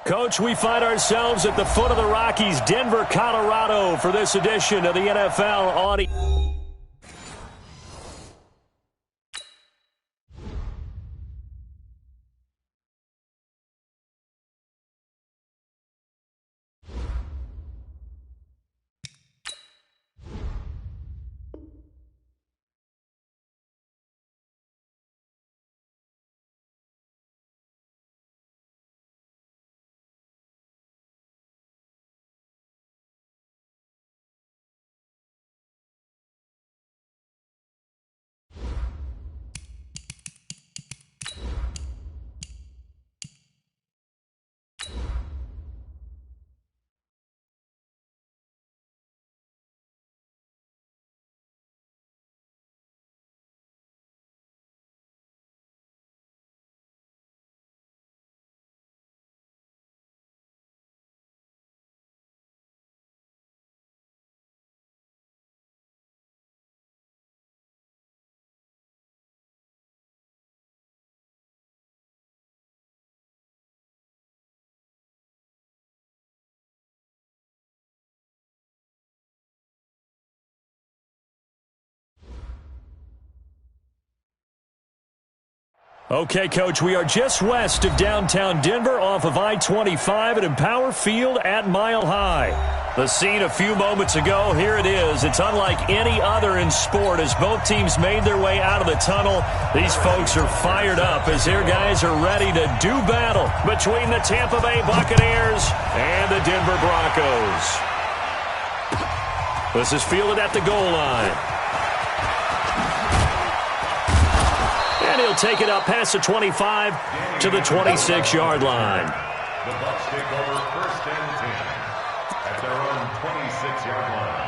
Coach, we find ourselves at the foot of the Rockies, Denver, Colorado, for this edition of the NFL on. Okay, Coach, we are just west of downtown Denver off of I-25 at Empower Field at Mile High. The scene a few moments ago, here it is. It's unlike any other in sport as both teams made their way out of the tunnel. These folks are fired up as their guys are ready to do battle between the Tampa Bay Buccaneers and the Denver Broncos. This is fielded at the goal line. And he'll take it up past the 25 to the 26-yard line. The Bucs take over 1st and 10 at their own 26-yard line.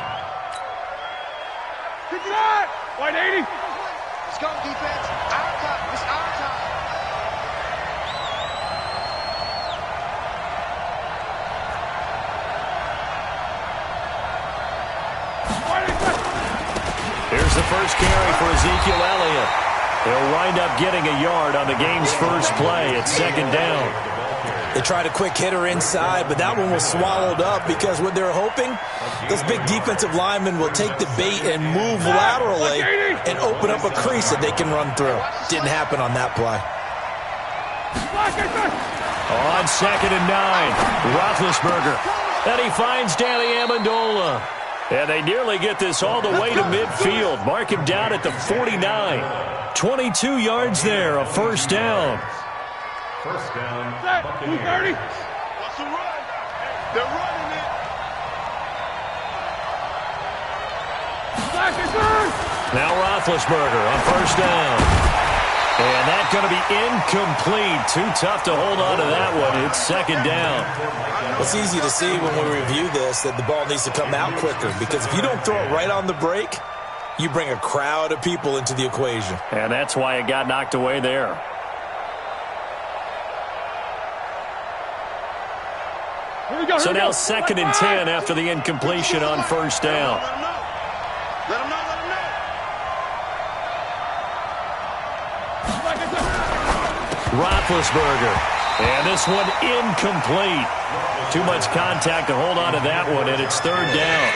Good shot! 180. Let's go, defense. Our time. It's our time. Here's the first carry for Ezekiel Elliott. He'll wind up getting a yard on the game's first play at 2nd down. They tried a quick hitter inside, but that one was swallowed up because what they're hoping, those big defensive linemen will take the bait and move laterally and open up a crease that they can run through. Didn't happen on that play. On 2nd and 9, Roethlisberger. And he finds Danny Amendola. And they nearly get this all the way to midfield. Mark him down at the 49. 22 yards there, a 1st down. 1st down, Buccaneers. 230. What's the run? They're running it. Now Roethlisberger on 1st down. And that's going to be incomplete. Too tough to hold on to that one. It's 2nd down. It's easy to see when we review this that the ball needs to come out quicker because if you don't throw it right on the break, you bring a crowd of people into the equation. And that's why it got knocked away there. So now 2nd and 10 after the incompletion on 1st down. Let him know. Roethlisberger. And this one incomplete. Too much contact to hold on to that one, and it's 3rd down.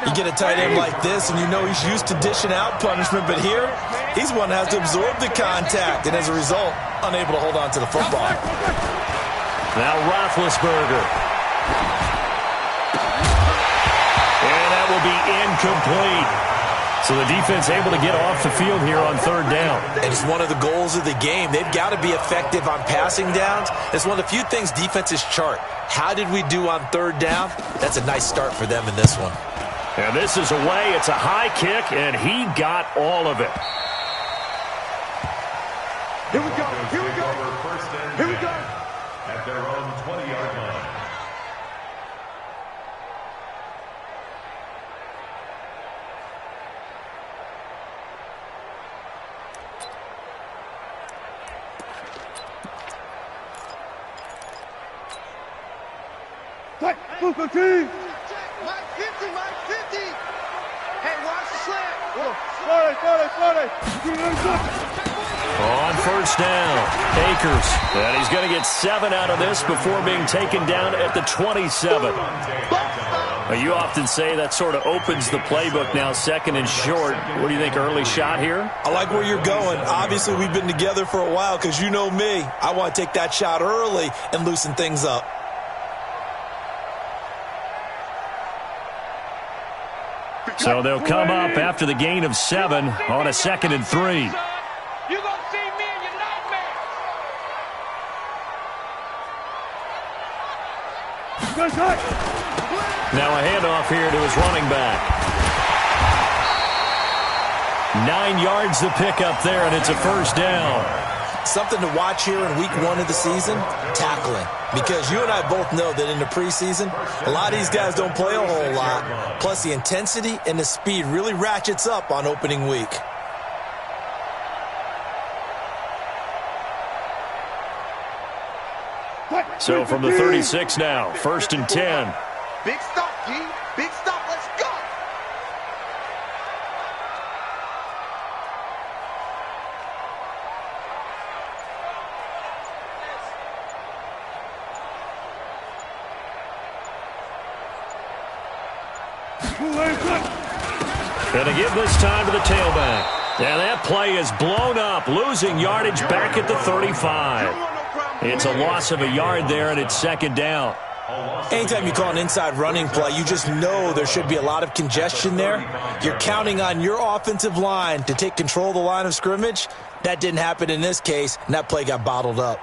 You get a tight end like this, and you know he's used to dishing out punishment, but here, he's one that has to absorb the contact, and as a result, unable to hold on to the football. Now Roethlisberger. And that will be incomplete. So the defense able to get off the field here on 3rd down. And it's one of the goals of the game. They've got to be effective on passing downs. It's one of the few things defenses chart. How did we do on 3rd down? That's a nice start for them in this one. And this is away. It's a high kick, and he got all of it. Here we go. Here we go. Here we go. At their own 20-yard line. Mike 50, Mike 50. Hey, watch the slant. 40. On first down, Akers. And he's going to get 7 out of this before being taken down at the 27. You often say that sort of opens the playbook now, second and short. What do you think, early shot here? I like where you're going. Obviously, we've been together for a while because you know me. I want to take that shot early and loosen things up. So they'll come up after the gain of 7 on a 2nd and 3. You're going to see me in your nightmares. Now a handoff here to his running back. 9 yards the pickup there, and it's a first down. Something to watch here in week 1 of the season, tackling. Because you and I both know that in the preseason, a lot of these guys don't play a whole lot. Plus, the intensity and the speed really ratchets up on opening week. So from the 36 now, 1st and 10. Big stop, G. Big stop. Let's go. Going to give this time to the tailback. And that play is blown up, losing yardage back at the 35. It's a loss of a yard there, and it's 2nd down. Anytime you call an inside running play, you just know there should be a lot of congestion there. You're counting on your offensive line to take control of the line of scrimmage. That didn't happen in this case, and that play got bottled up.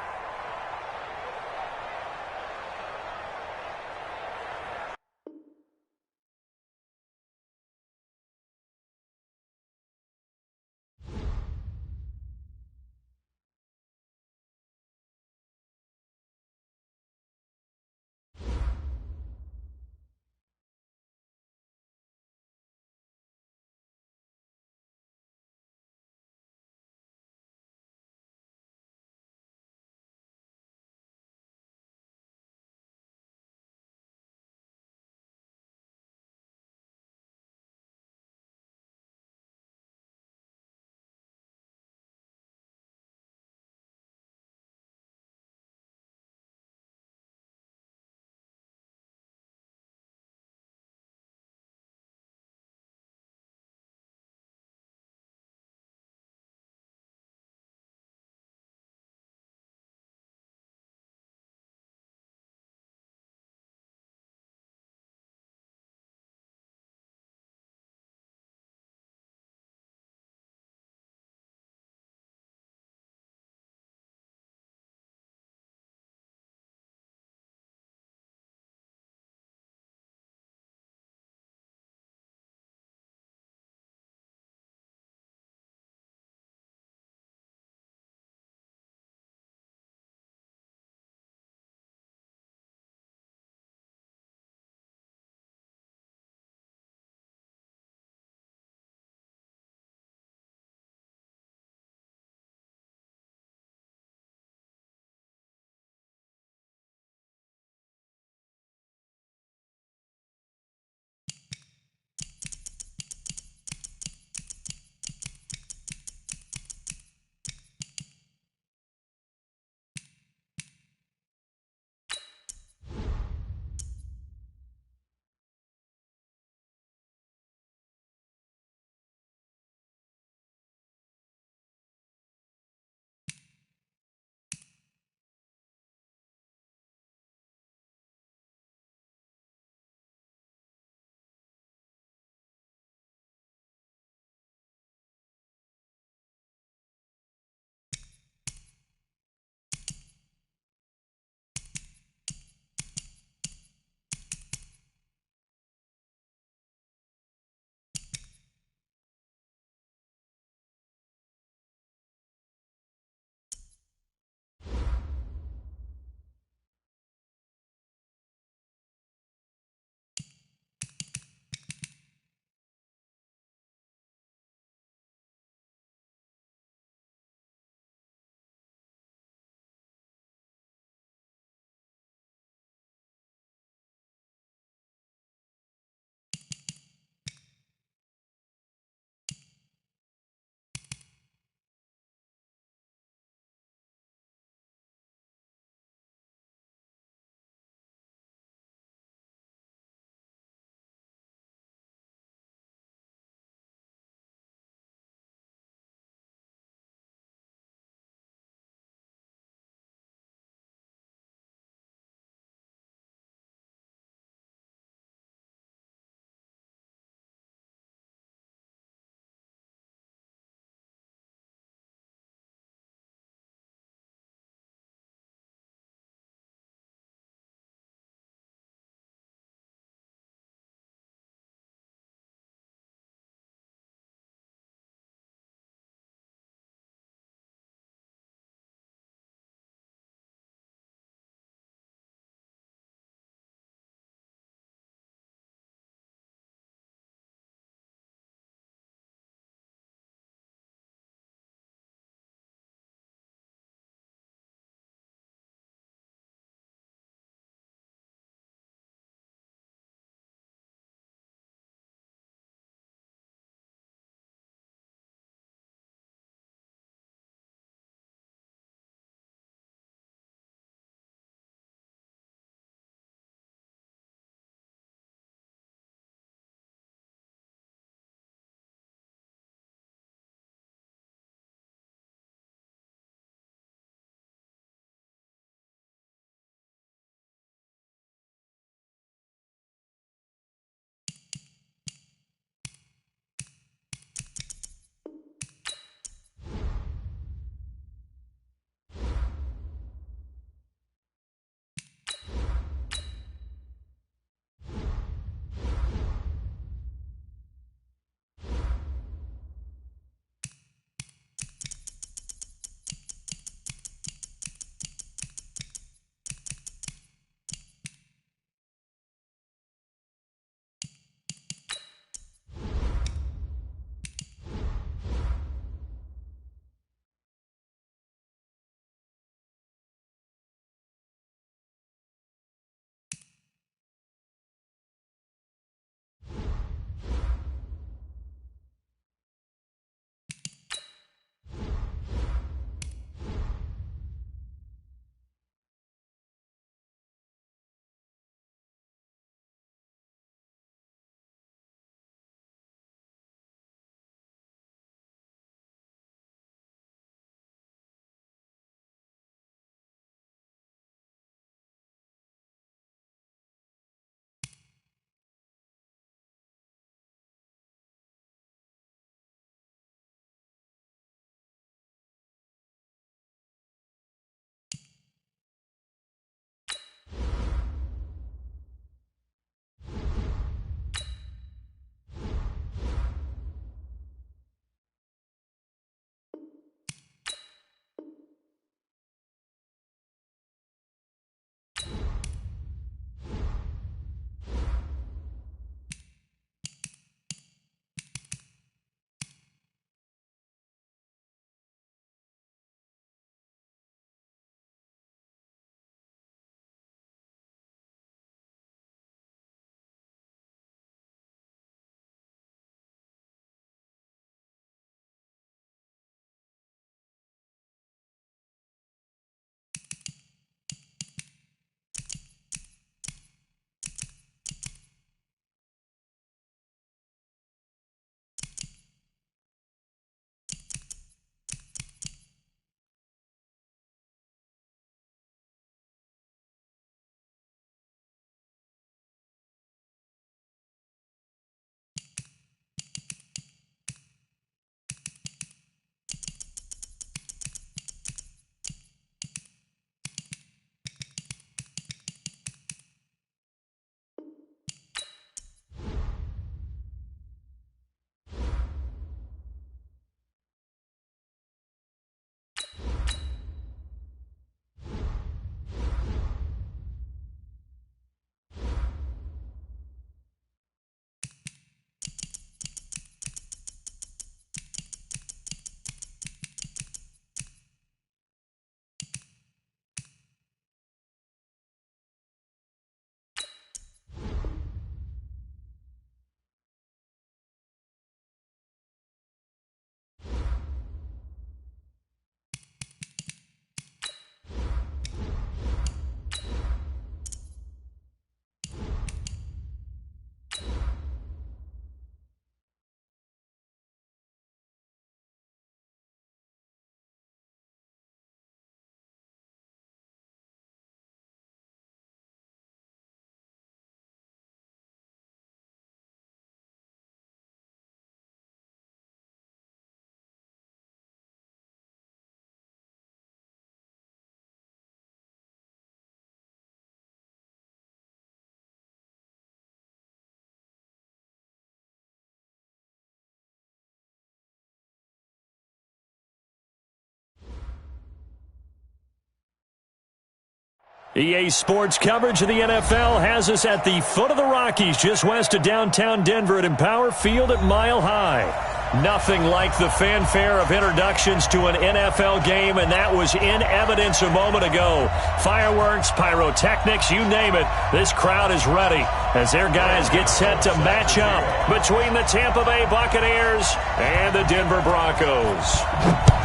EA Sports coverage of the NFL has us at the foot of the Rockies, just west of downtown Denver at Empower Field at Mile High. Nothing like the fanfare of introductions to an NFL game, and that was in evidence a moment ago. Fireworks, pyrotechnics, you name it. This crowd is ready as their guys get set to match up between the Tampa Bay Buccaneers and the Denver Broncos.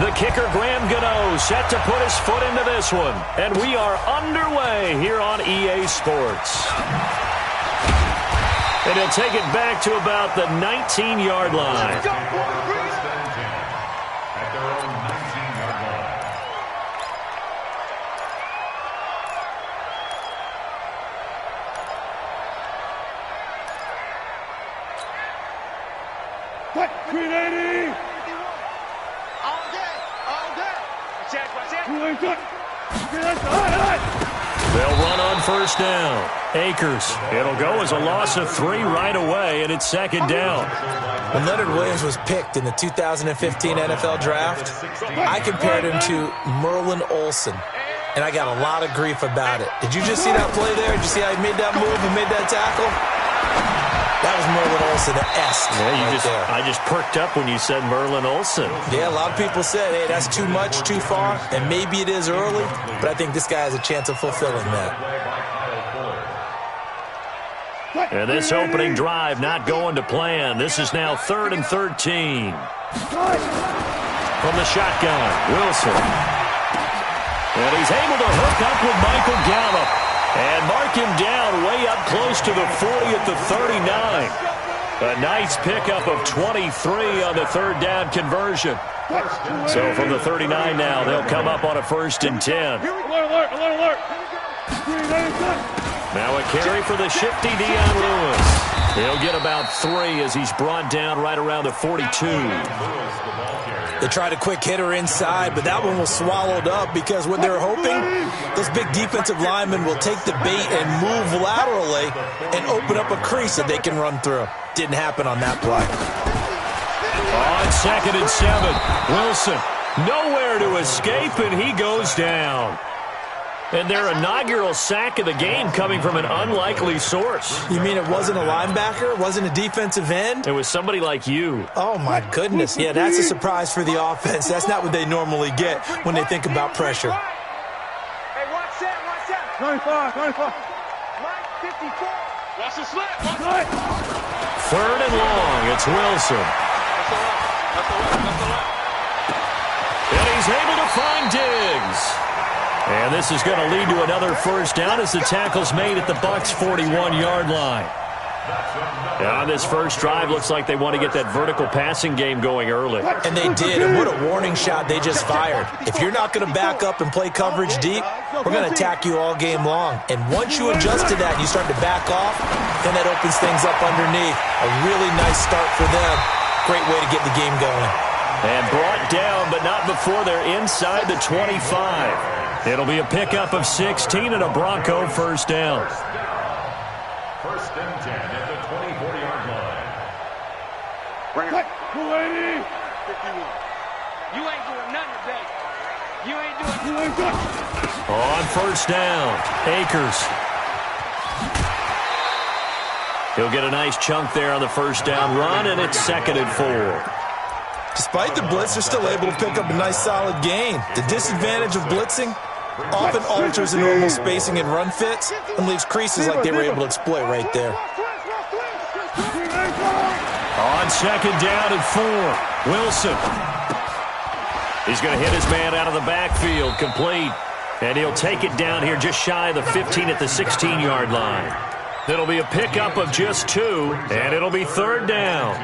The kicker, Graham Gano, set to put his foot into this one. And we are underway here on EA Sports. And he'll take it back to about the 19-yard line. First and 10 at their own 19-yard line. What? 380! All day, all day. Watch out. Who ain't good? They'll run on first down. Akers. It'll go as a loss of 3 right away, and it's second down. When Leonard Williams was picked in the 2015 NFL Draft, I compared him to Merlin Olsen, and I got a lot of grief about it. Did you just see that play there? Did you see how he made that move and made that tackle? That was Merlin Olsen-esque. Yeah, I just perked up when you said Merlin Olsen. Yeah, a lot of people said, hey, that's too much, too far, and maybe it is early, but I think this guy has a chance of fulfilling that. And this opening drive not going to plan. This is now 3rd and 13. From the shotgun, Wilson. And he's able to hook up with Michael Gallup. And mark him down way up close to the 40 at the 39. A nice pickup of 23 on the third down conversion. So from the 39 now, they'll come up on a 1st and 10. Alert! Now a carry for the shifty Deion Lewis. He'll get about 3 as he's brought down right around the 42. They tried a quick hitter inside, but that one was swallowed up because what they're hoping, those big defensive linemen will take the bait and move laterally and open up a crease that they can run through. Didn't happen on that play. On 2nd and 7, Wilson nowhere to escape, and he goes down. And their inaugural sack of the game coming from an unlikely source. You mean it wasn't a linebacker? It wasn't a defensive end? It was somebody like you. Oh, my goodness. Yeah, that's a surprise for the offense. That's not what they normally get when they think about pressure. Hey, watch that. 25. Mike, 54. Watch the slip. 3rd and long. It's Wilson. And he's able to find Diggs. And this is going to lead to another first down as the tackle's made at the Bucs' 41-yard line. And on this first drive, looks like they want to get that vertical passing game going early. And they did, and what a warning shot they just fired. If you're not going to back up and play coverage deep, we're going to attack you all game long. And once you adjust to that and you start to back off, then that opens things up underneath. A really nice start for them. Great way to get the game going. And brought down, but not before they're inside the 25. It'll be a pickup of 16 and a Bronco first down. 1st and 10 at the 24-yard line. Bring it. 280! 51. You ain't doing nothing today. You ain't doing nothing. On first down, Akers. He'll get a nice chunk there on the first down run, and it's 2nd and 4. Despite the blitz, they're still able to pick up a nice solid gain. The disadvantage of blitzing often alters the normal spacing and run fits and leaves creases like they were able to exploit right there. On 2nd down and 4, Wilson. He's going to hit his man out of the backfield, complete. And he'll take it down here just shy of the 15 at the 16-yard line. It'll be a pickup of just 2, and it'll be 3rd down.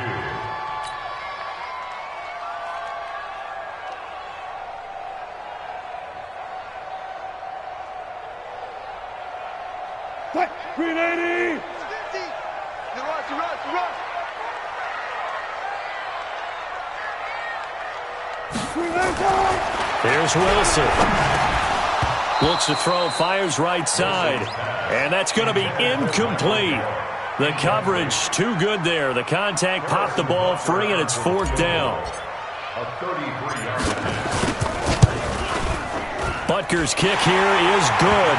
What? 380! 50. You run. 380! Here's Wilson. Looks to throw, fires right side. And that's going to be incomplete. The coverage too good there. The contact popped the ball free, and it's 4th down. A 33-yard line. Butker's kick here is good.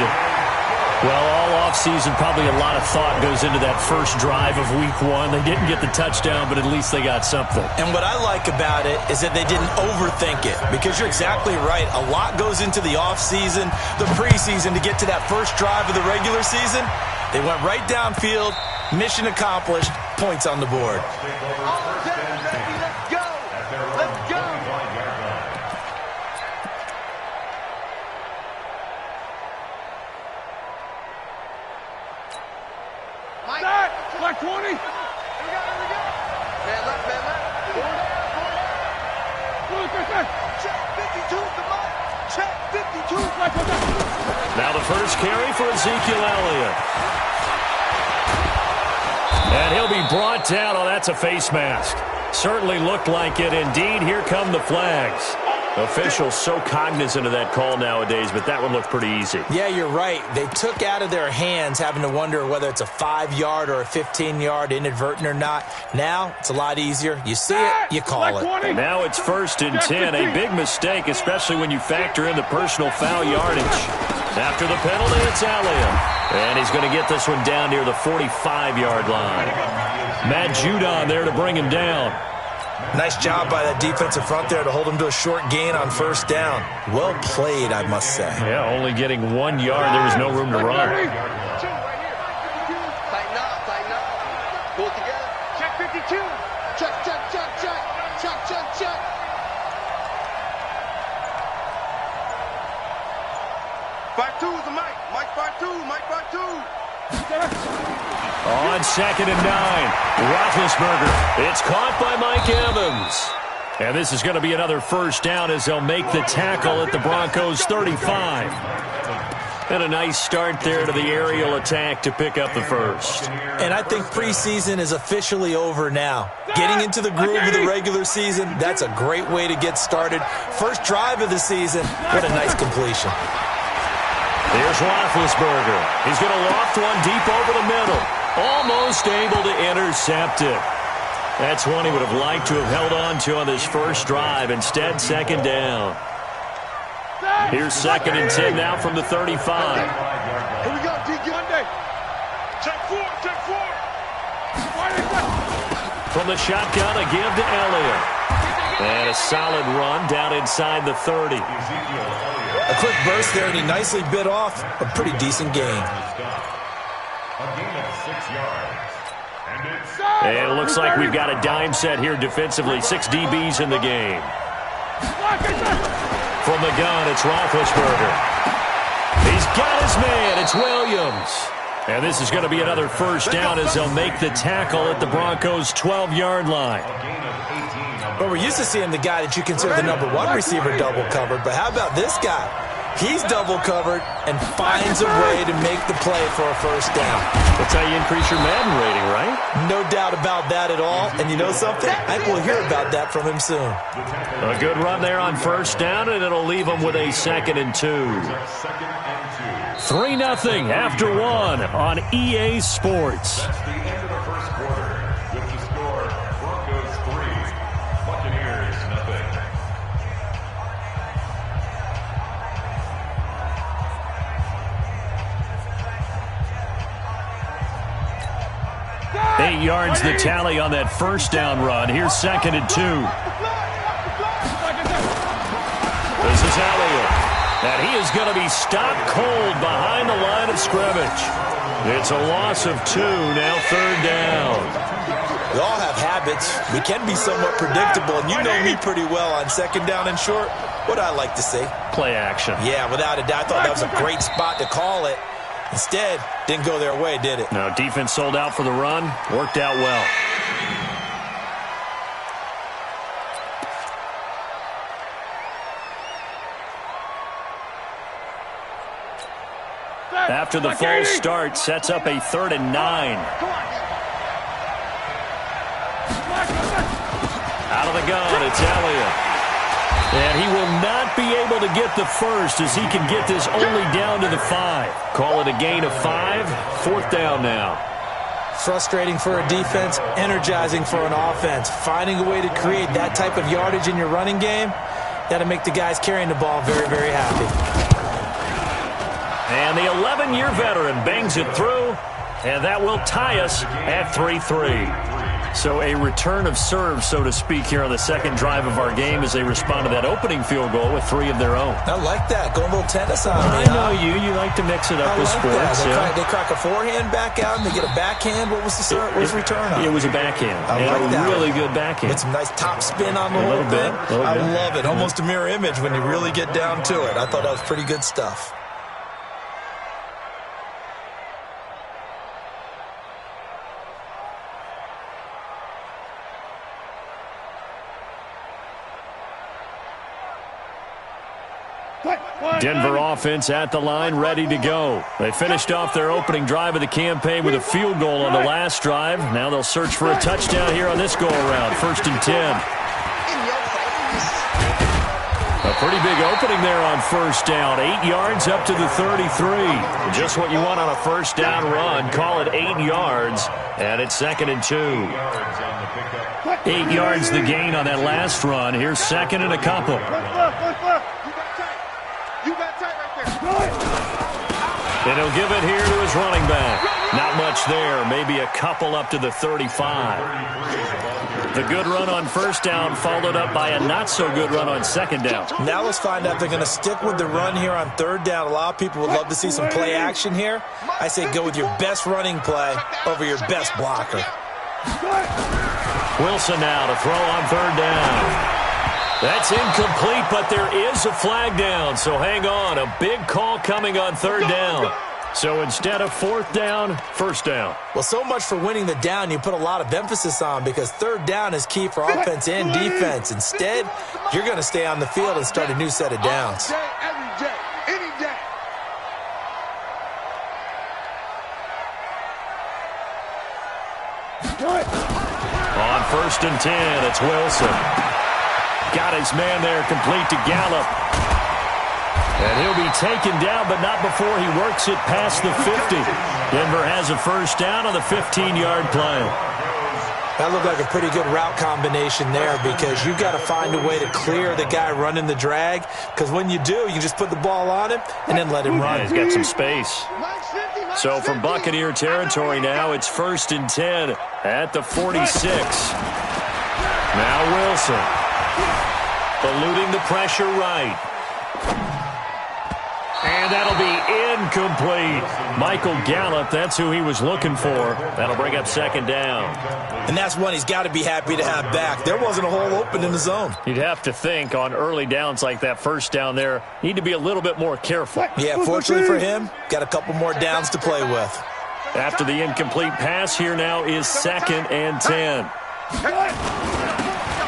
Well, all offseason, probably a lot of thought goes into that first drive of week one. They didn't get the touchdown, but at least they got something. And what I like about it is that they didn't overthink it, because you're exactly right. A lot goes into the offseason, the preseason, to get to that first drive of the regular season. They went right downfield, mission accomplished, points on the board. Let's go. Let's go. Like 20. Here we go. Man left. Going down. Check 52 the mic. Check 52. Now the first carry for Ezekiel Elliott. And he'll be brought down. Oh, that's a face mask. Certainly looked like it. Indeed, here come the flags. Officials so cognizant of that call nowadays, but that one looked pretty easy. Yeah, you're right. They took out of their hands having to wonder whether it's a 5-yard or a 15-yard, inadvertent or not. Now, it's a lot easier. You see it, you call it. And now it's 1st and 10. A big mistake, especially when you factor in the personal foul yardage. After the penalty, it's Elliott. And he's going to get this one down near the 45-yard line. Matt Judon there to bring him down. Nice job by that defensive front there to hold him to a short gain on first down. Well played, I must say. Yeah, only getting 1 yard. There was no room to run. Tighten up. Pull it together. Check 52. Check. 5-2 is the mic. Mike 5-2. Mike 5-2. On 2nd and 9, Roethlisberger. It's caught by Mike Evans. And this is going to be another first down as they'll make the tackle at the Broncos' 35. And a nice start there to the aerial attack to pick up the first. And I think preseason is officially over now. Getting into the groove of the regular season, that's a great way to get started. First drive of the season, what a nice completion. Here's Roethlisberger. He's going to loft one deep over the middle. Almost able to intercept it. That's one he would have liked to have held on to on this first drive. Instead, 2nd down. Here's 2nd and 10 now from the 35. Here we go, DK. Check 4. From the shotgun, a give to Elliott. And a solid run down inside the 30. A quick burst there, and he nicely bit off a pretty decent gain. A gain of 6 yards. And it looks like we've got a dime set here defensively. 6 DBs in the game. From the gun, it's Roethlisberger. He's got his man. It's Williams. And this is going to be another first down as they'll make the tackle at the Broncos' 12-yard line. But we're used to seeing the guy that you consider the number 1 receiver double covered. But how about this guy? He's double covered and finds a way to make the play for a first down. That's how you increase your Madden rating, right? No doubt about that at all. And you know something? I think we'll hear about that from him soon. A good run there on first down, and it'll leave him with a 2nd and 2. 3-0 after 1 on EA Sports. That's the end of the first quarter. With the score, Broncos 3, Buccaneers 0. 8 yards the tally on that first down run. Here's 2nd and 2. This is Elliott. And he is going to be stopped cold behind the line of scrimmage. It's a loss of 2, now 3rd down. We all have habits. We can be somewhat predictable, and you know me pretty well on 2nd down and short. What I like to say? Play action. Yeah, without a doubt. I thought that was a great spot to call it. Instead, didn't go their way, did it? No, defense sold out for the run. Worked out well. After the false start, sets up a 3rd and 9. Out of the gun, it's Elliott. And he will not be able to get the first as he can get this only down to the 5. Call it a gain of 5. 4th down now. Frustrating for a defense, energizing for an offense. Finding a way to create that type of yardage in your running game, that'll make the guys carrying the ball very, very happy. And the 11-year veteran bangs it through, and that will tie us at 3-3. So a return of serve, so to speak, here on the second drive of our game as they respond to that opening field goal with 3 of their own. I like that. Going a little tennis on me. I know you. You like to mix it up with sports. They crack a forehand back out, and they get a backhand. What was the serve? What was the return on? It was a backhand. I like that. Really good backhand. With some nice top spin on the whole thing. I love it. Almost a mirror image when you really get down to it. I thought that was pretty good stuff. Denver offense at the line, ready to go. They finished off their opening drive of the campaign with a field goal on the last drive. Now they'll search for a touchdown here on this go-around. 1st and 10. A pretty big opening there on 1st down. 8 yards up to the 33. Just what you want on a 1st down run. Call it 8 yards, and it's 2nd and 2. 8 yards the gain on that last run. Here's 2nd and a couple. And he'll give it here to his running back. Not much there. Maybe a couple up to the 35. The good run on 1st down followed up by a not-so-good run on 2nd down. Now let's find out if they're going to stick with the run here on 3rd down. A lot of people would love to see some play action here. I say go with your best running play over your best blocker. Wilson now to throw on 3rd down. That's incomplete, but there is a flag down, so hang on. A big call coming on 3rd down. So instead of 4th down, 1st down. Well, so much for winning the down you put a lot of emphasis on because 3rd down is key for offense and defense. Instead, you're going to stay on the field and start a new set of downs. On 1st and 10, it's Wilson. Got his man there, complete to Gallup. And he'll be taken down, but not before he works it past the 50. Denver has a 1st down on the 15-yard play. That looked like a pretty good route combination there because you've got to find a way to clear the guy running the drag because when you do, you just put the ball on him and then let him run. Yeah, he's got some space. So from Buccaneer territory now, it's 1st and 10 at the 46. Now Wilson. Eluding the pressure right. And that'll be incomplete. Michael Gallup, that's who he was looking for. That'll bring up 2nd down. And that's one he's got to be happy to have back. There wasn't a hole open in the zone. You'd have to think on early downs like that 1st down there, need to be a little bit more careful. Yeah, fortunately for him, got a couple more downs to play with. After the incomplete pass, here now is 2nd and 10.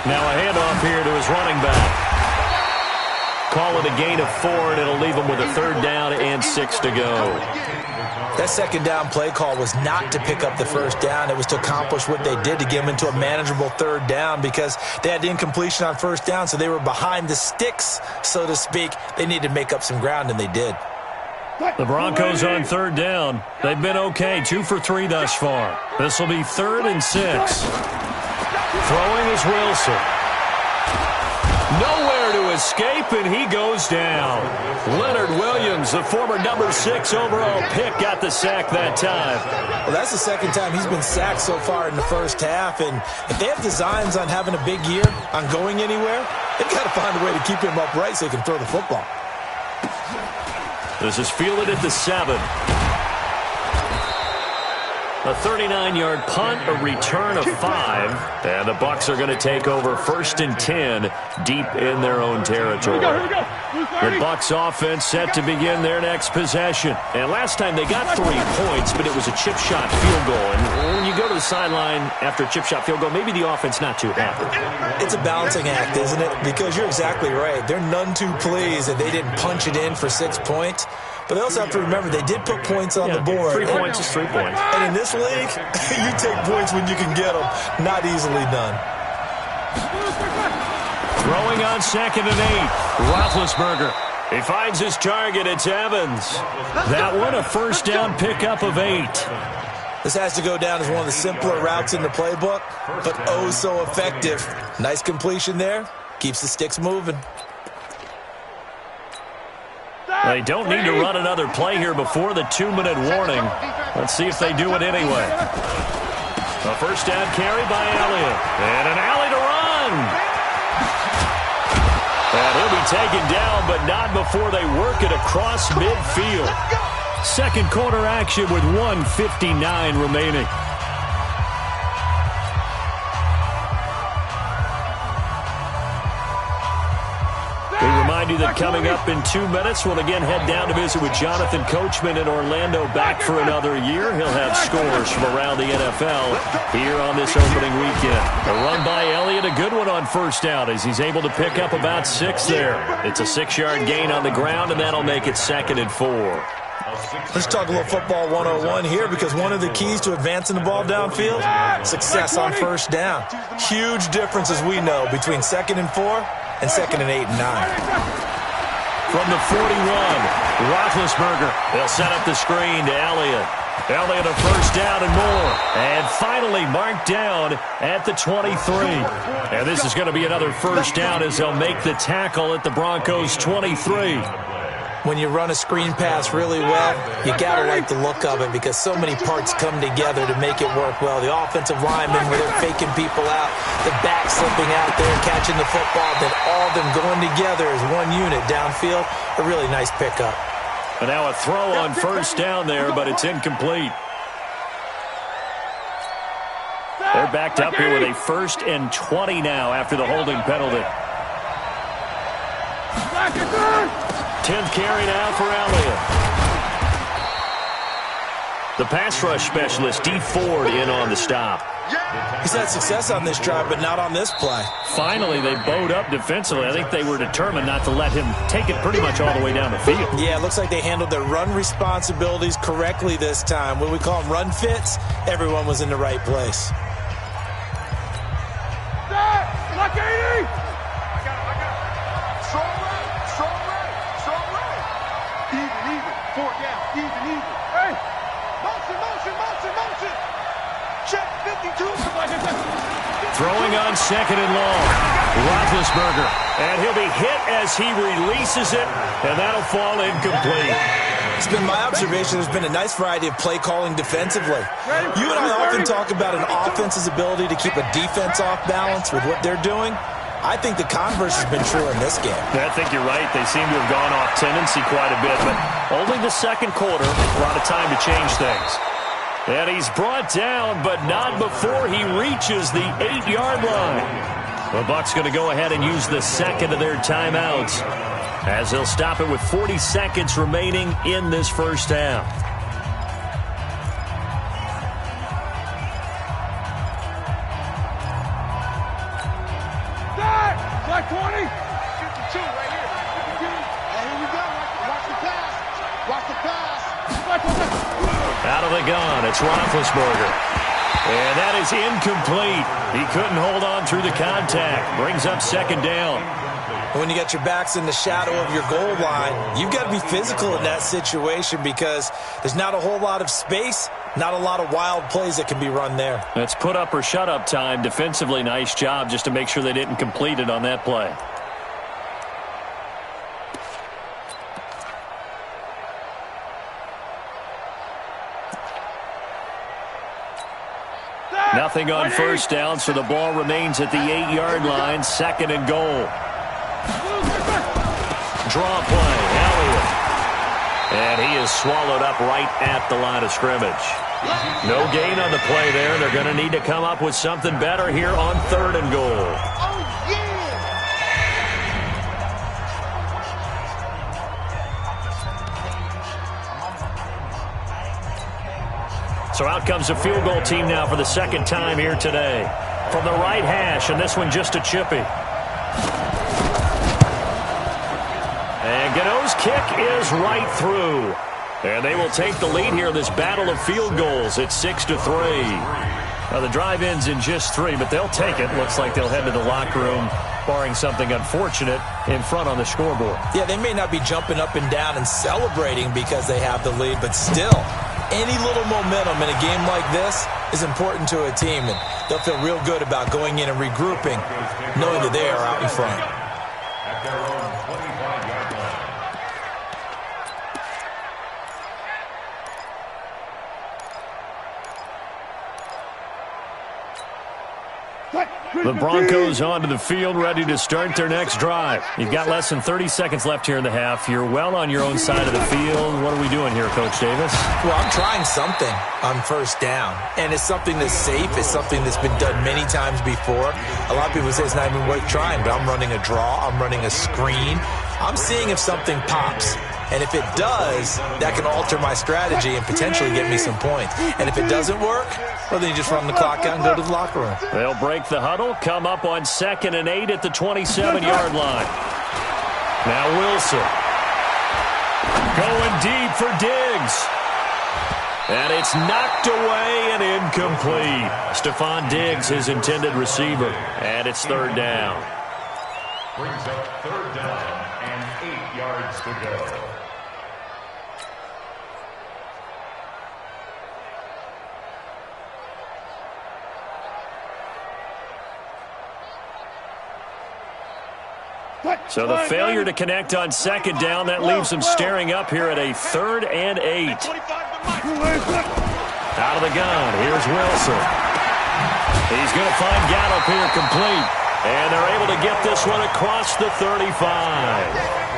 Now a handoff here to his running back. Call it a gain of 4, and it'll leave him with a 3rd down and 6 to go. That 2nd down play call was not to pick up the 1st down. It was to accomplish what they did to get him into a manageable 3rd down because they had the incompletion on 1st down, so they were behind the sticks, so to speak. They needed to make up some ground, and they did. The Broncos on 3rd down. They've been okay, 2 for 3 thus far. This will be 3rd and 6. Throwing is Wilson. Nowhere to escape, and he goes down. Leonard Williams, the former number 6 overall pick, got the sack that time. Well, that's the 2nd time he's been sacked so far in the 1st half, and if they have designs on having a big year, on going anywhere, they've got to find a way to keep him upright so he can throw the football. This is fielded at the 7. A 39-yard punt, a return of 5, and the Bucs are going to take over 1st and 10 deep in their own territory. The Bucs offense set to begin their next possession. And last time they got 3 points, but it was a chip shot field goal. And when you go to the sideline after a chip shot field goal, maybe the offense not too happy. It's a balancing act, isn't it? Because you're exactly right. They're none too pleased that they didn't punch it in for 6 points. But they also have to remember they did put points on the board. 3 points is 3 points. And in this league, you take points when you can get them. Not easily done. Throwing on 2nd and 8. Roethlisberger. He finds his target. It's Evans. That one, a 1st down pickup of 8. This has to go down as one of the simpler routes in the playbook, but oh so effective. Nice completion there. Keeps the sticks moving. They don't need to run another play here before the 2-minute warning. Let's see if they do it anyway. A first down carry by Elliott. And an alley to run. And he'll be taken down, but not before they work it across midfield. Second quarter action with 1:59 remaining. We remind you that coming up in 2 minutes, we'll again head down to visit with Jonathan Coachman in Orlando, back for another year. He'll have scores from around the NFL here on this opening weekend. A run by Elliott, a good one on first down as he's able to pick up about 6 there. It's a 6-yard gain on the ground, and that'll make it 2nd and 4. Let's talk a little football 101 here, because one of the keys to advancing the ball downfield, success on first down. Huge difference, as we know, between 2nd and 4 and 2nd and 8 and 9. From the 41, Roethlisberger. They'll set up the screen to Elliott. Elliott a first down and more. And finally marked down at the 23. And this is going to be another first down as they'll make the tackle at the Broncos' 23. When you run a screen pass really well, you got to like the look of it, because so many parts come together to make it work well. The offensive linemen, where they're faking people out, the back slipping out there, catching the football, then all of them going together as one unit downfield. A really nice pickup. And now a throw on first down there, but it's incomplete. They're backed up here with a 1st and 20 now after the holding penalty. 10th carry now for Elliott. The pass rush specialist, D. Ford, in on the stop. He's had success on this drive, but not on this play. Finally, they bowed up defensively. I think they were determined not to let him take it pretty much all the way down the field. Yeah, it looks like they handled their run responsibilities correctly this time. When we call them run fits, everyone was in the right place. Lock 80! Throwing on 2nd and long. Roethlisberger. And he'll be hit as he releases it, and that'll fall incomplete. It's been my observation there's been a nice variety of play calling defensively. You and I often talk about an offense's ability to keep a defense off balance with what they're doing. I think the converse has been true in this game. I think you're right. They seem to have gone off tendency quite a bit, but only the second quarter, a lot of time to change things. And he's brought down, but not before he reaches the 8-yard line. The Bucs going to go ahead and use the second of their timeouts, as they'll stop it with 40 seconds remaining in this first half. Like 20. 52 right here. And here we go. Watch the pass. Watch the pass. Out of the gun, it's Roethlisberger. And that is incomplete. He couldn't hold on through the contact. Brings up 2nd down. When you got your backs in the shadow of your goal line, you've got to be physical in that situation, because there's not a whole lot of space, not a lot of wild plays that can be run there. That's put up or shut up time. Defensively, nice job just to make sure they didn't complete it on that play. Nothing on first down, so the ball remains at the 8-yard line. 2nd and goal. Draw play, Elliott. And he is swallowed up right at the line of scrimmage. No gain on the play there. They're going to need to come up with something better here on 3rd and goal. So out comes the field goal team now for the 2nd time here today. From the right hash, and this one just a chippy. And Gano's kick is right through. And they will take the lead here in this battle of field goals. It's 6-3. Now the drive ends in just 3, but they'll take it. Looks like they'll head to the locker room, barring something unfortunate, in front on the scoreboard. Yeah, they may not be jumping up and down and celebrating because they have the lead, but still, any little momentum in a game like this is important to a team, and they'll feel real good about going in and regrouping, knowing that they are out in front. The Broncos onto the field, ready to start their next drive. You've got less than 30 seconds left here in the half. You're well on your own side of the field. What are we doing here, Coach Davis? Well, I'm trying something on first down, and it's something that's safe. It's something that's been done many times before. A lot of people say it's not even worth trying, but I'm running a draw. I'm running a screen. I'm seeing if something pops. And if it does, that can alter my strategy and potentially get me some points. And if it doesn't work, well, then you just run the clock out and go to the locker room. They'll break the huddle, come up on 2nd and 8 at the 27-yard line. Now Wilson. Going deep for Diggs. And it's knocked away and incomplete. Stephon Diggs, his intended receiver. And it's 3rd down. Brings up 3rd down and 8 yards to go. So the failure to connect on 2nd down, that leaves them staring up here at a 3rd and 8. Out of the gun, here's Wilson. He's going to find Gallup here complete. And they're able to get this one across the 35.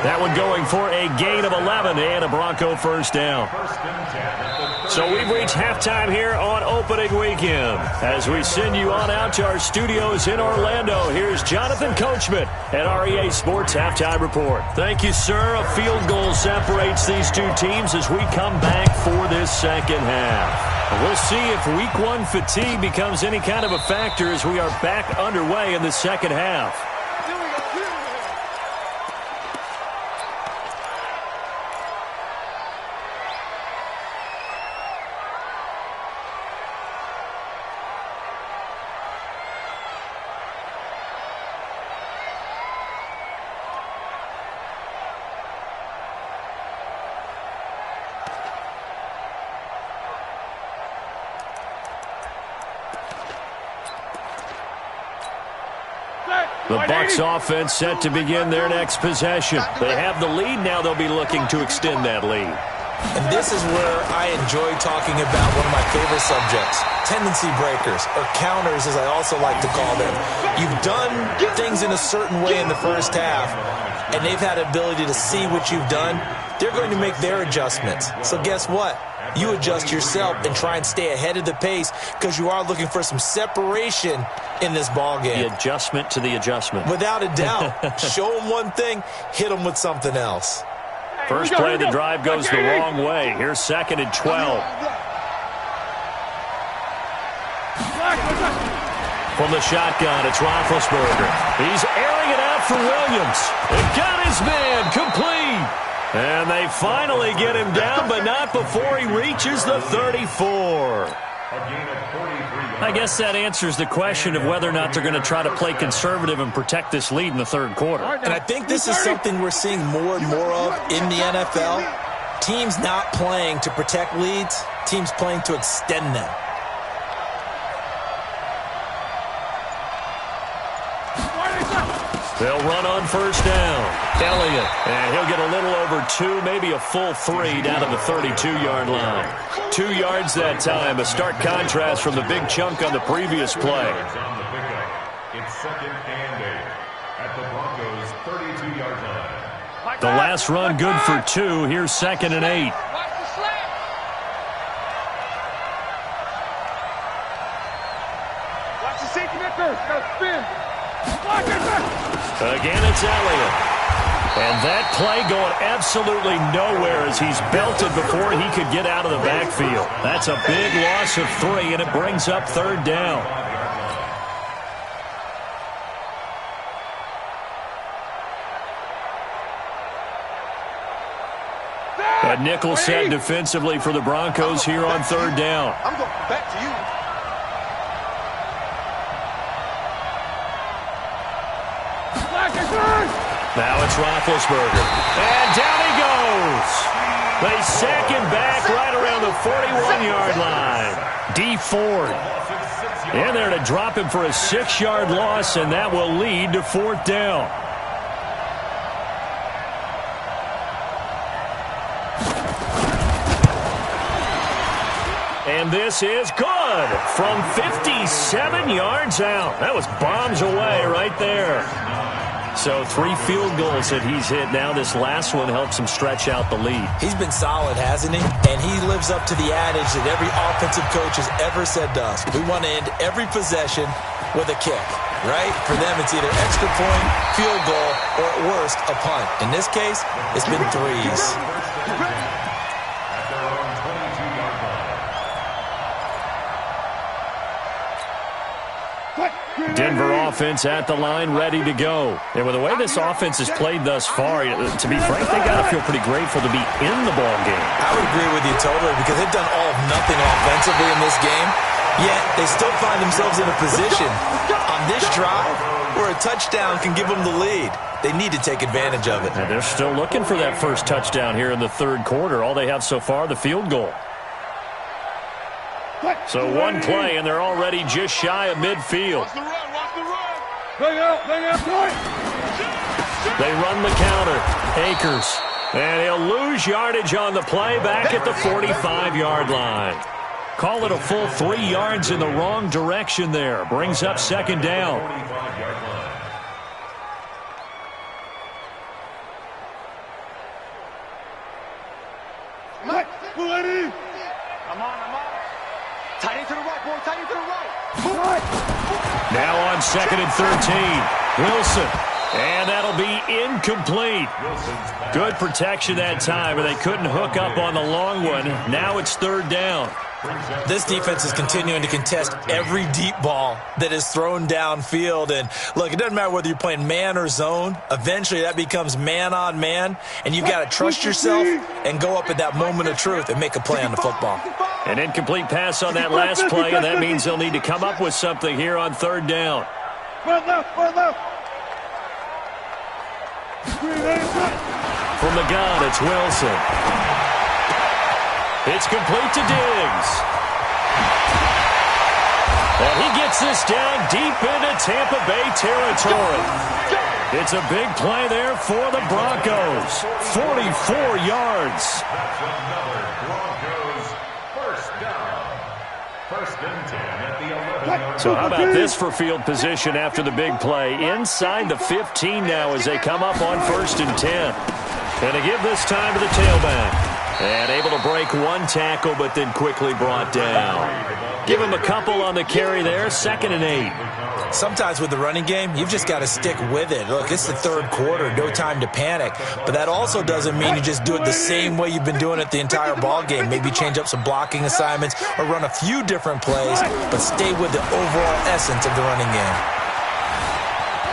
That one going for a gain of 11 and a Bronco 1st down. So we've reached halftime here on opening weekend. As we send you on out to our studios in Orlando, here's Jonathan Coachman at REA Sports Halftime Report. Thank you, sir. A field goal separates these two teams as we come back for this second half. We'll see if Week 1 fatigue becomes any kind of a factor as we are back underway in the second half. The Bucs offense set to begin their next possession. They have the lead. Now they'll be looking to extend that lead. And this is where I enjoy talking about one of my favorite subjects, tendency breakers, or counters as I also like to call them. You've done things in a certain way in the first half, and they've had the ability to see what you've done. They're going to make their adjustments. So guess what? You adjust yourself and try and stay ahead of the pace because you are looking for some separation in this ball game. The adjustment to the adjustment. Without a doubt. Show them one thing, hit them with something else. First play of the drive goes the wrong way. Here's 2nd and 12. From the shotgun, it's Roethlisberger. He's airing it out for Williams. It got his man complete. And they finally get him down, but not before he reaches the 34. I guess that answers the question of whether or not they're going to try to play conservative and protect this lead in the 3rd quarter. And I think this is something we're seeing more and more of in the NFL. Teams not playing to protect leads, teams playing to extend them. They'll run on 1st down. Elliott, and he'll get a little over 2, maybe a full 3 down to the 32-yard line. 2 yards that time, a stark contrast from the big chunk on the previous play. It's 2nd and 8 at the Broncos' 32-yard line. The last run good for 2. Here's 2nd and 8. Watch the safety net first. Gotta spin. Again, it's Elliott. And that play going absolutely nowhere as he's belted before he could get out of the backfield. That's a big loss of 3, and it brings up 3rd down. A nickel set defensively for the Broncos here on 3rd down. I'm going back to you. Now it's Roethlisberger. And down he goes. They sack him back right around the 41-yard line. D. Ford in there to drop him for a 6-yard loss, and that will lead to 4th down. And this is good from 57 yards out. That was bombs away right there. So 3 field goals that he's hit now. This last one helps him stretch out the lead. He's been solid, hasn't he? And he lives up to the adage that every offensive coach has ever said to us. We want to end every possession with a kick, right? For them, it's either extra point, field goal, or at worst, a punt. In this case, it's been 3s. Denver offense at the line, ready to go. And with the way this offense has played thus far, to be frank, they got to feel pretty grateful to be in the ball game. I would agree with you totally because they've done all of nothing offensively in this game, yet they still find themselves in a position on this drive where a touchdown can give them the lead. They need to take advantage of it. And they're still looking for that first touchdown here in the third quarter. All they have so far, the field goal. So one play, and they're already just shy of midfield. Watch the run, watch the run. Bang out, They run the counter. Akers. And he'll lose yardage on the play back at the 45-yard line. Call it a full 3 yards in the wrong direction there. Brings up second down. I'm on. Tight end to the right, boy. Tight end to the right. Now on 2nd and 13. Wilson. And that'll be incomplete. Good protection that time, and they couldn't hook up on the long one. Now it's third down. This defense is continuing to contest every deep ball that is thrown downfield. And, look, it doesn't matter whether you're playing man or zone. Eventually that becomes man on man, and you've got to trust yourself and go up at that moment of truth and make a play on the football. An incomplete pass on that last play, and that means they'll need to come up with something here on third down. Run left. From the gun, it's Wilson. It's complete to Diggs. And he gets this down deep into Tampa Bay territory. It's a big play there for the Broncos. 44 yards. That's another Broncos first down. First and 10 at the 11-yard. So how about this for field position after the big play? Inside the 15 now as they come up on 1st and 10. And to give this time to the tailback. And able to break one tackle, but then quickly brought down. Give him a couple on the carry there, 2nd and 8. Sometimes with the running game, you've just got to stick with it. Look, it's the third quarter, no time to panic. But that also doesn't mean you just do it the same way you've been doing it the entire ball game. Maybe change up some blocking assignments or run a few different plays, but stay with the overall essence of the running game.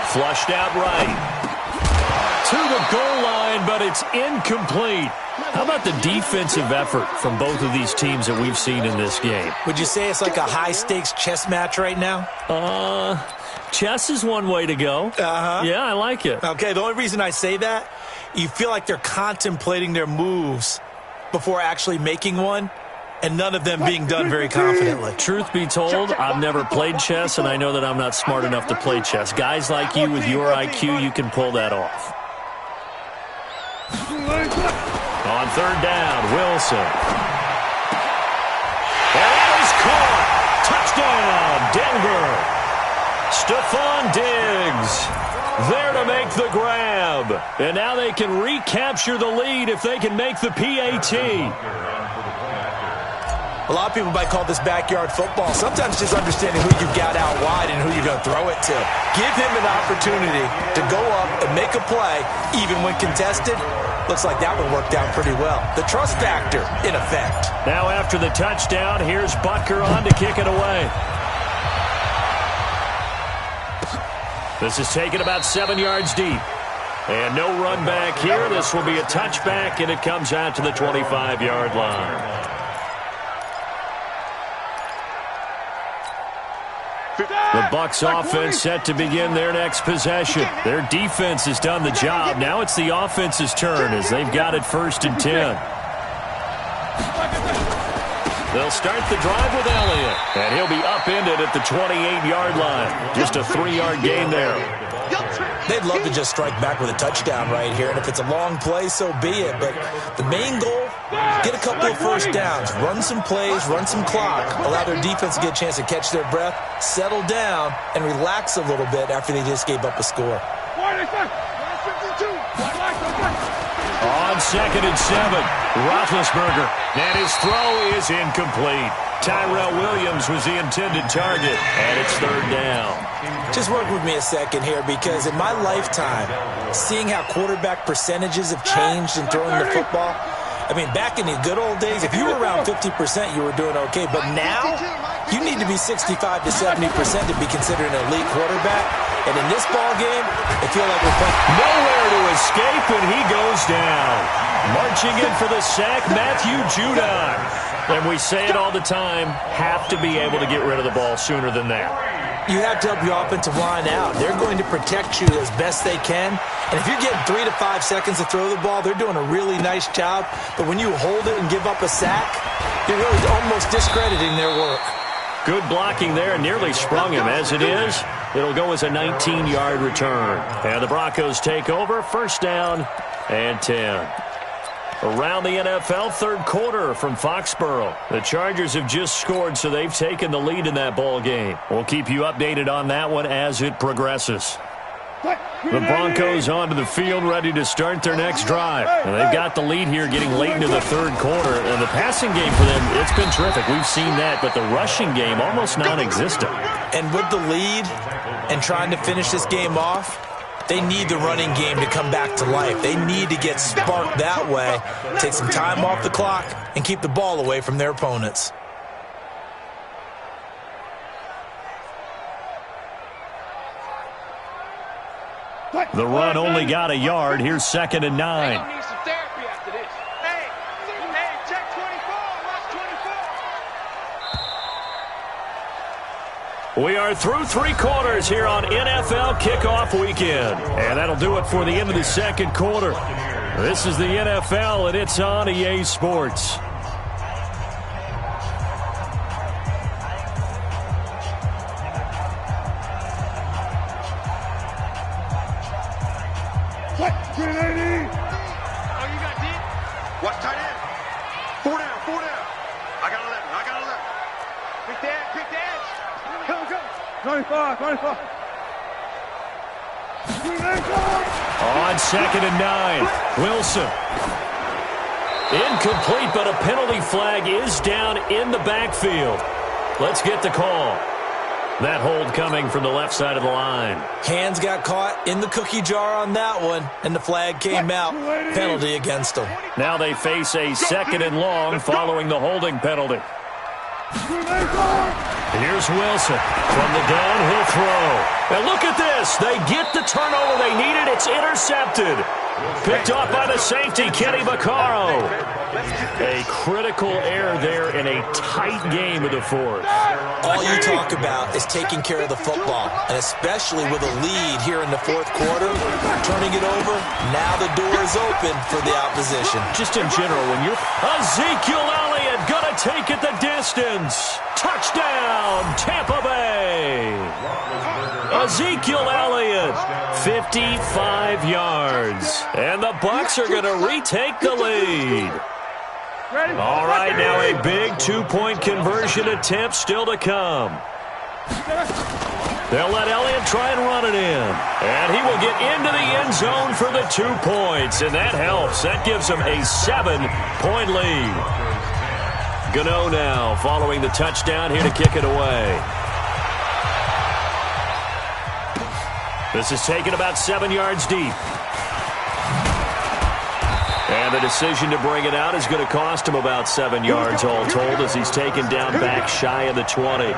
Flushed out right. To the goal line, but it's incomplete. How about the defensive effort from both of these teams that we've seen in this game? Would you say it's like a high-stakes chess match right now? Chess is one way to go. Yeah, I like it. Okay, the only reason I say that, you feel like they're contemplating their moves before actually making one, and none of them being done very confidently. Truth be told, I've never played chess, and I know that I'm not smart enough to play chess. Guys like you with your IQ, you can pull that off. On third down, Wilson. And he's caught. Touchdown, Denver. Stephon Diggs there to make the grab. And now they can recapture the lead if they can make the PAT. A lot of people might call this backyard football. Sometimes just understanding who you've got out wide and who you're going to throw it to. Give him an opportunity to go up and make a play, even when contested. Looks like that one worked out pretty well. The trust factor, in effect. Now after the touchdown, here's Butker on to kick it away. This is taken about 7 yards deep. And no run back here. This will be a touchback, and it comes out to the 25-yard line. The Bucs offense set to begin their next possession. Their defense has done the job. Now it's the offense's turn as they've got it 1st and 10. They'll start the drive with Elliott, and he'll be upended at the 28-yard line. Just a 3-yard gain there. They'd love to just strike back with a touchdown right here, and if it's a long play, so be it. But the main goal Get a couple of first downs, run some plays, run some clock, allow their defense to get a chance to catch their breath, settle down, and relax a little bit after they just gave up a score. On 2nd and 7, Roethlisberger, and his throw is incomplete. Tyrell Williams was the intended target, and it's 3rd down. Just work with me a second here, because in my lifetime, seeing how quarterback percentages have changed in throwing the football, I mean, back in the good old days, if you were around 50%, you were doing okay. But now, you need to be 65 to 70% to be considered an elite quarterback. And in this ball game, I feel like we're playing. Nowhere to escape, and he goes down. Marching in for the sack, Matthew Judon. And we say it all the time, have to be able to get rid of the ball sooner than that. You have to help your offensive line out. They're going to protect you as best they can. And if you're getting 3 to 5 seconds to throw the ball, they're doing a really nice job. But when you hold it and give up a sack, you're really almost discrediting their work. Good blocking there, nearly sprung him. As it is, it'll go as a 19-yard return. And the Broncos take over, 1st down and 10. Around the NFL, 3rd quarter from Foxborough. The Chargers have just scored, so they've taken the lead in that ball game. We'll keep you updated on that one as it progresses. The Broncos onto the field, ready to start their next drive. And they've got the lead here getting late into the 3rd quarter. And the passing game for them, it's been terrific. We've seen that, but the rushing game almost non-existent. And with the lead and trying to finish this game off, they need the running game to come back to life. They need to get sparked that way, take some time off the clock, and keep the ball away from their opponents. The run only got a yard. Here's 2nd and 9. Need some therapy after this. Hey, check 24. Watch 24. We are through 3 quarters here on NFL Kickoff Weekend. And that'll do it for the end of the 2nd quarter. This is the NFL, and it's on EA Sports. Oh, you got deep? Watch tight end. 4 down. I got 11. Pick the edge. Go. 25. On 2nd and 9, Wilson. Incomplete, but a penalty flag is down in the backfield. Let's get the call. That hold coming from the left side of the line. Hands got caught in the cookie jar on that one, and the flag came out. Penalty against them. Now they face a 2nd and long following the holding penalty. Here's Wilson from the downhill throw. And look at this. They get the turnover they needed. It's intercepted. Picked off by the safety, Kenny Vaccaro. A critical error there in a tight game of the 4th. All you talk about is taking care of the football, and especially with a lead here in the 4th quarter, turning it over, now the door is open for the opposition. Just in general, when you're Ezekiel Elliott gonna take it the distance. Touchdown, Tampa Bay. Ezekiel Elliott, 55 yards. And the Bucs are going to retake the lead. All right, now a big 2-point conversion attempt still to come. They'll let Elliott try and run it in. And he will get into the end zone for the 2 points. And that helps. That gives them a 7-point lead. Gano now following the touchdown here to kick it away. This is taken about 7 yards deep. And the decision to bring it out is going to cost him about 7 yards all told as he's taken down back shy of the 20.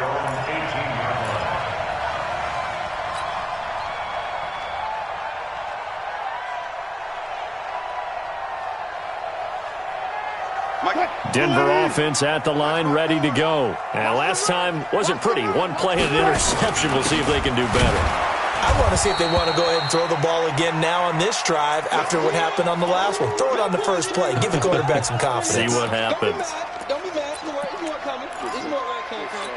Denver offense at the line, ready to go. And last time wasn't pretty. One play and an interception. We'll see if they can do better. I want to see if they want to go ahead and throw the ball again now on this drive after what happened on the last one. Throw it on the first play. Give the quarterback some confidence. See what happens. Don't be mad. It's more coming. It's more where it came from.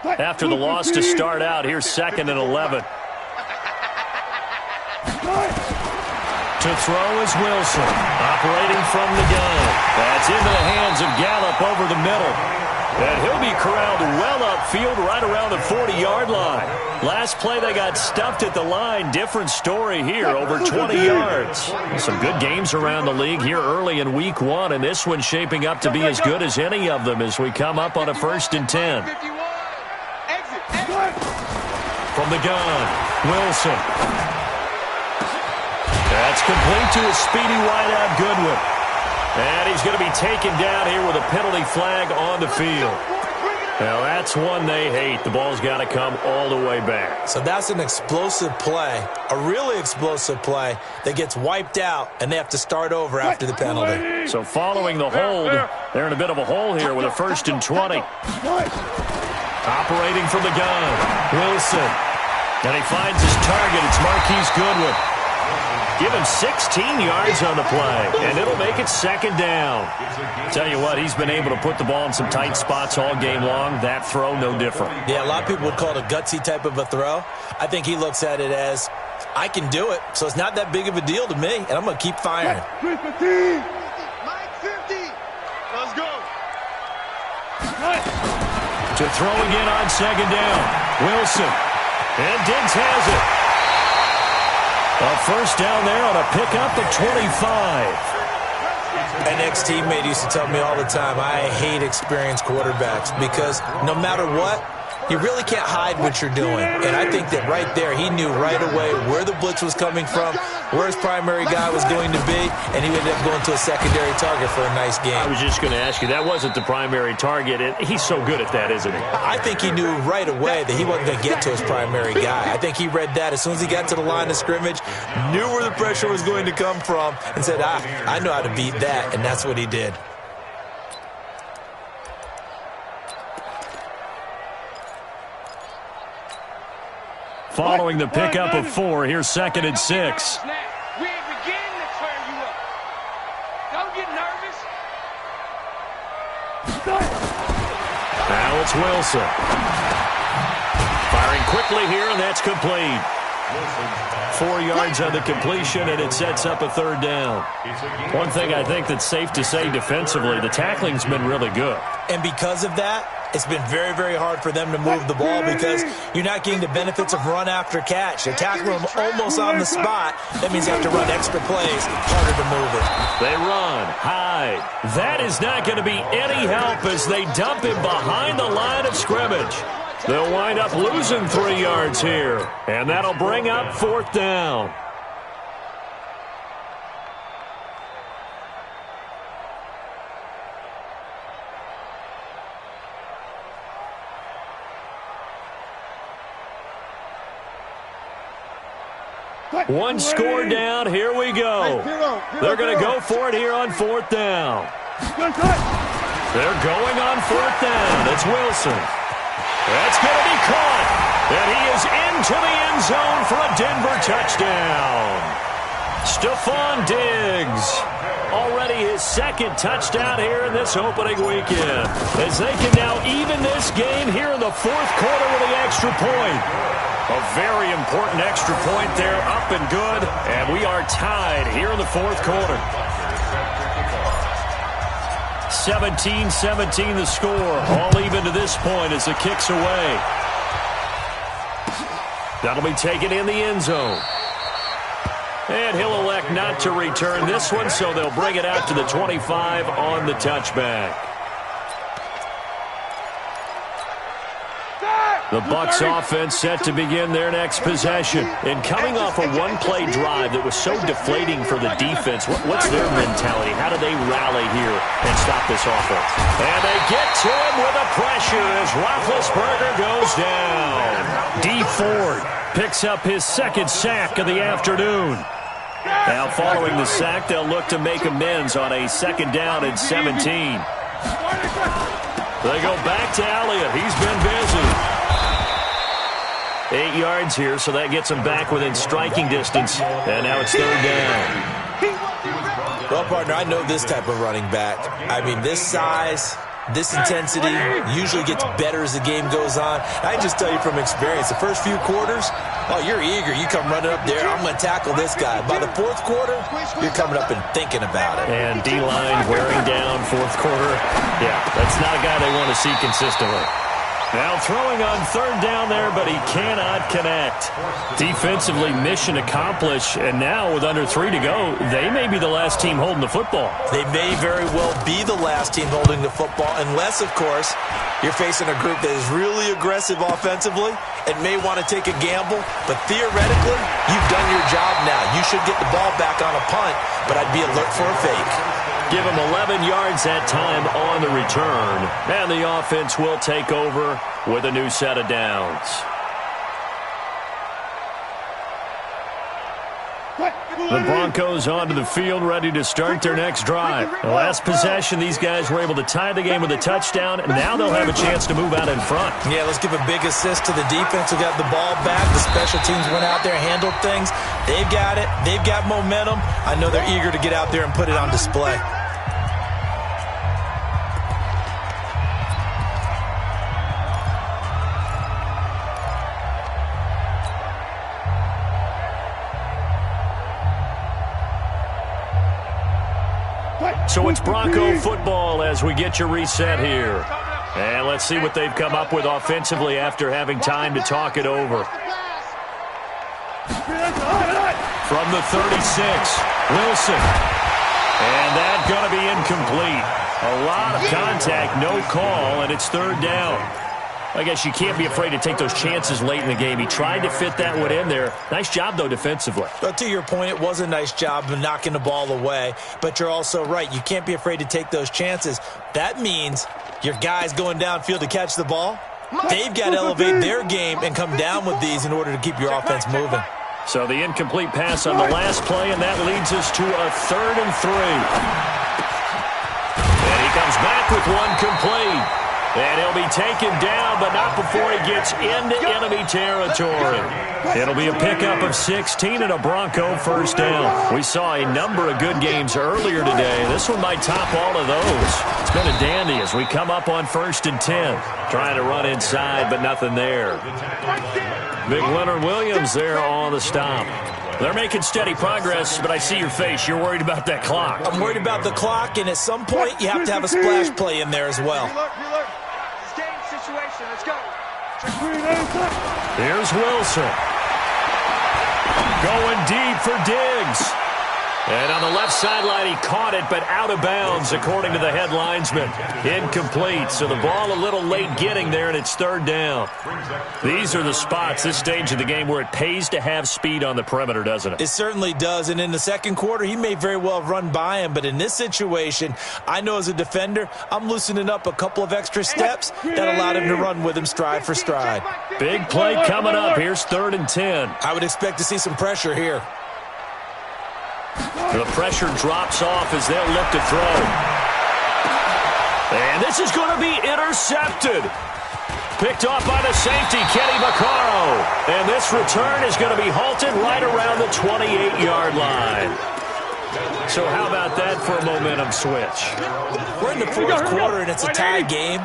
after the loss to start out. Here's 2nd and 11. To throw is Wilson, operating from the gun. That's into the hands of Gallup over the middle. And he'll be corralled well upfield right around the 40-yard line. Last play they got stuffed at the line. Different story here, over 20 yards. Some good games around the league here early in week 1, and this one's shaping up to be as good as any of them as we come up on a 1st and 10. From the gun, Wilson. That's complete to a speedy wideout Goodwin. And he's going to be taken down here with a penalty flag on the field. Now, that's one they hate. The ball's got to come all the way back. So that's an explosive play, a really explosive play that gets wiped out, and they have to start over after the penalty. So following the hold, they're in a bit of a hole here with a 1st and 20. Operating from the gun, Wilson. And he finds his target. It's Marquise Goodwin. Give him 16 yards on the play, and it'll make it 2nd down. Tell you what, he's been able to put the ball in some tight spots all game long. That throw, no different. Yeah, a lot of people would call it a gutsy type of a throw. I think he looks at it as, I can do it, so it's not that big of a deal to me, and I'm going to keep firing. Mike 50. Let's go. To throw again on 2nd down. Wilson. And Diggs has it. A 1st down there on a pickup at 25. An ex-teammate used to tell me all the time, I hate experienced quarterbacks because no matter what, you really can't hide what you're doing. And I think that right there, he knew right away where the blitz was coming from, where his primary guy was going to be, and he ended up going to a secondary target for a nice game. I was just going to ask you, that wasn't the primary target. He's so good at that, isn't he? I think he knew right away that he wasn't going to get to his primary guy. I think he read that as soon as he got to the line of scrimmage, knew where the pressure was going to come from, and said, I know how to beat that, and that's what he did. Following the pickup of 4, here's 2nd and 6. We ain't beginning to clear you up. Don't get nervous. Now it's Wilson. Firing quickly here, and that's complete. 4 yards on the completion, and it sets up a 3rd down. One thing I think that's safe to say defensively, the tackling's been really good. And because of that, it's been very, very hard for them to move the ball because you're not getting the benefits of run after catch. They're tackling them almost on the spot. That means you have to run extra plays, harder to move it. They run high. That is not going to be any help as they dump him behind the line of scrimmage. They'll wind up losing 3 yards here, and that'll bring up 4th down. One score down, here we go. They're going to go for it here on 4th down. They're going on 4th down. It's Wilson. That's going to be caught. And he is into the end zone for a Denver touchdown. Stephon Diggs. Already his 2nd touchdown here in this opening weekend. As they can now even this game here in the 4th quarter with the extra point. A very important extra point there, up and good. And we are tied here in the 4th quarter. 17-17 the score. All even to this point as the kick's away. That'll be taken in the end zone. And he'll elect not to return this one, so they'll bring it out to the 25 on the touchback. The Bucs offense set to begin their next possession. And coming off a one-play drive that was so deflating for the defense, what's their mentality? How do they rally here and stop this offense? And they get to him with a pressure as Roethlisberger goes down. D. Ford picks up his 2nd sack of the afternoon. Now following the sack, they'll look to make amends on a 2nd down and 17. They go back to Elliott. He's been busy. 8 yards here, so that gets him back within striking distance. And now it's 3rd down. Well, partner, I know this type of running back. I mean, this size, This intensity usually gets better as the game goes on. I can just tell you from experience, the first few quarters, oh, you're eager. You come running up there, I'm going to tackle this guy. By the fourth quarter, you're coming up and thinking about it. And D-line wearing down fourth quarter. Yeah, that's not a guy they want to see consistently. Now throwing on third down there, but he cannot connect. Defensively, mission accomplished, and now with under 3 to go, they may be the last team holding the football. They may very well be the last team holding the football, unless, of course, you're facing a group that is really aggressive offensively and may want to take a gamble. But theoretically, you've done your job now. You should get the ball back on a punt, but I'd be alert for a fake. Give him 11 yards that time on the return. And the offense will take over with a new set of downs. The Broncos onto the field, ready to start their next drive. The last possession, these guys were able to tie the game with a touchdown, and now they'll have a chance to move out in front. Yeah, let's give a big assist to the defense who got the ball back. The special teams went out there, handled things. They've got it. They've got momentum. I know they're eager to get out there and put it on display. So it's Bronco football as we get you reset here. And let's see what they've come up with offensively after having time to talk it over. From the 36, Wilson. And that's going to be incomplete. A lot of contact, no call, and it's third down. I guess you can't be afraid to take those chances late in the game. He tried to fit that one in there. Nice job, though, defensively. But to your point, it was a nice job of knocking the ball away. But you're also right. You can't be afraid to take those chances. That means your guys going downfield to catch the ball, they've got to elevate their game and come down with these in order to keep your offense moving. So the incomplete pass on the last play, and that leads us to a 3rd and 3. And he comes back with one complete. And he'll be taken down, but not before he gets into enemy territory. It'll be a pickup of 16 and a Bronco first down. We saw a number of good games earlier today. This one might top all of those. It's been a dandy as we come up on 1st and 10. Trying to run inside, but nothing there. Big Leonard Williams there on the stop. They're making steady progress, but I see your face. You're worried about that clock. I'm worried about the clock, and at some point, you have to have a splash play in there as well. Let's go. Here's Wilson. Going deep for Diggs. And on the left sideline, he caught it, but out of bounds, according to the head linesman. Incomplete, so the ball a little late getting there, and it's third down. These are the spots, this stage of the game, where it pays to have speed on the perimeter, doesn't it? It certainly does, and in the second quarter, he may very well have run by him, but in this situation, I know as a defender, I'm loosening up a couple of extra steps that allowed him to run with him stride for stride. Big play coming up. Here's 3rd and 10. I would expect to see some pressure here. The pressure drops off as they'll look to throw. And this is going to be intercepted. Picked off by the safety, Kenny Vaccaro. And this return is going to be halted right around the 28-yard line. So how about that for a momentum switch? We're in the fourth quarter, and it's a tie game.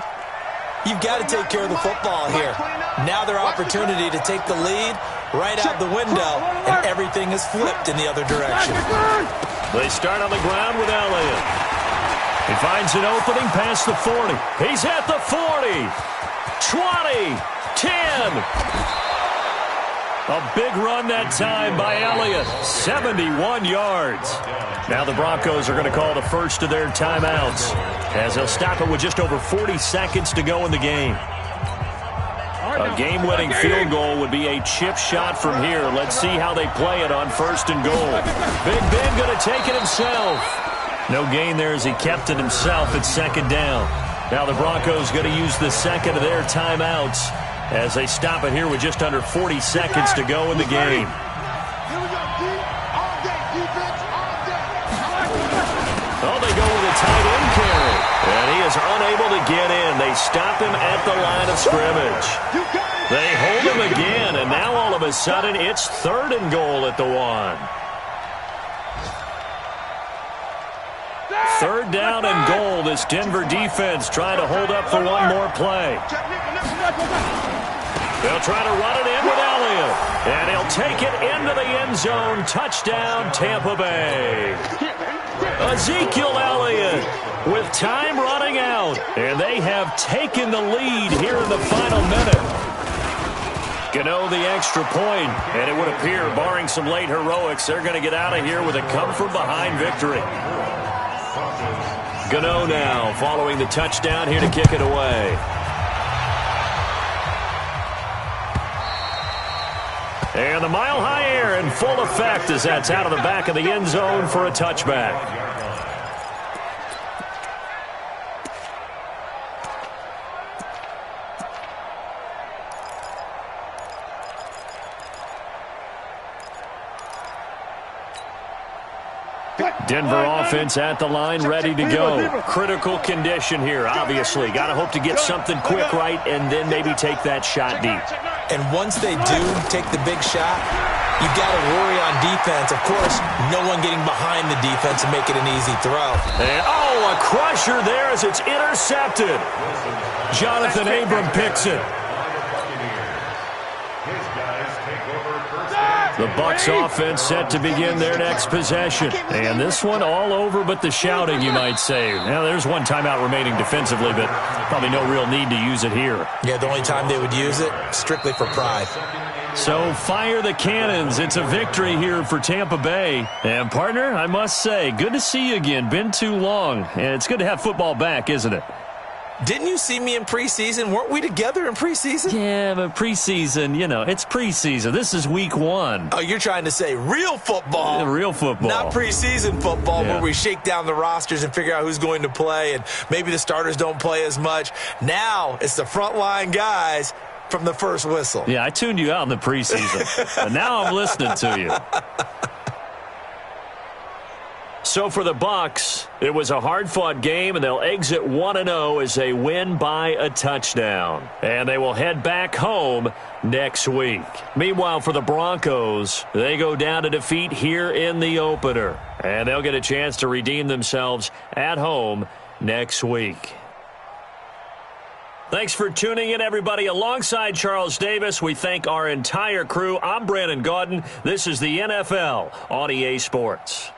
You've got to take care of the football here. Now their opportunity to take the lead right out the window, and everything is flipped in the other direction. They start on the ground with Elliott. He finds an opening past the 40. He's at the 40. 20. 10. A big run that time by Elliott. 71 yards. Now the Broncos are going to call the first of their timeouts, as they'll stop it with just over 40 seconds to go in the game. A game-winning field goal would be a chip shot from here. Let's see how they play it on 1st and goal. Big Ben going to take it himself. No gain there as he kept it himself at 2nd down. Now the Broncos going to use the second of their timeouts as they stop it here with just under 40 seconds to go in the game. Oh, they go with a tight end carry. And he is unable to get in. They stop him at the line of scrimmage. They hold him again, and now all of a sudden it's 3rd and goal at the 1. 3rd down and goal. this Denver defense trying to hold up for one more play. They'll try to run it in with Elliott. And he'll take it into the end zone. Touchdown, Tampa Bay. Ezekiel Elliott with time running out. And they have taken the lead here in the final minute. Gano the extra point, and it would appear, barring some late heroics, they're going to get out of here with a come-from-behind victory. Gano now following the touchdown here to kick it away. And the mile-high air in full effect as that's out of the back of the end zone for a touchback. Denver offense at the line, ready to go. Critical condition here, obviously. Got to hope to get something quick right and then maybe take that shot deep. And once they do take the big shot, you've got to worry on defense. Of course, no one getting behind the defense and make it an easy throw. And, a crusher there as it's intercepted. Jonathan Abram picks it. The Bucs offense set to begin their next possession. And this one all over but the shouting, you might say. Now, there's one timeout remaining defensively, but probably no real need to use it here. Yeah, the only time they would use it, strictly for pride. So fire the cannons. It's a victory here for Tampa Bay. And, partner, I must say, good to see you again. Been too long. And it's good to have football back, isn't it? Didn't you see me in preseason? Weren't we together in preseason? Yeah, but preseason, it's preseason. This is week 1. Oh, you're trying to say real football. Real football. Not preseason football where we shake down the rosters and figure out who's going to play, and maybe the starters don't play as much. Now it's the frontline guys from the first whistle. Yeah, I tuned you out in the preseason, but now I'm listening to you. So for the Bucs, it was a hard-fought game, and they'll exit 1-0 as they win by a touchdown. And they will head back home next week. Meanwhile, for the Broncos, they go down to defeat here in the opener. And they'll get a chance to redeem themselves at home next week. Thanks for tuning in, everybody. Alongside Charles Davis, we thank our entire crew. I'm Brandon Gaudin. This is the NFL on EA Sports.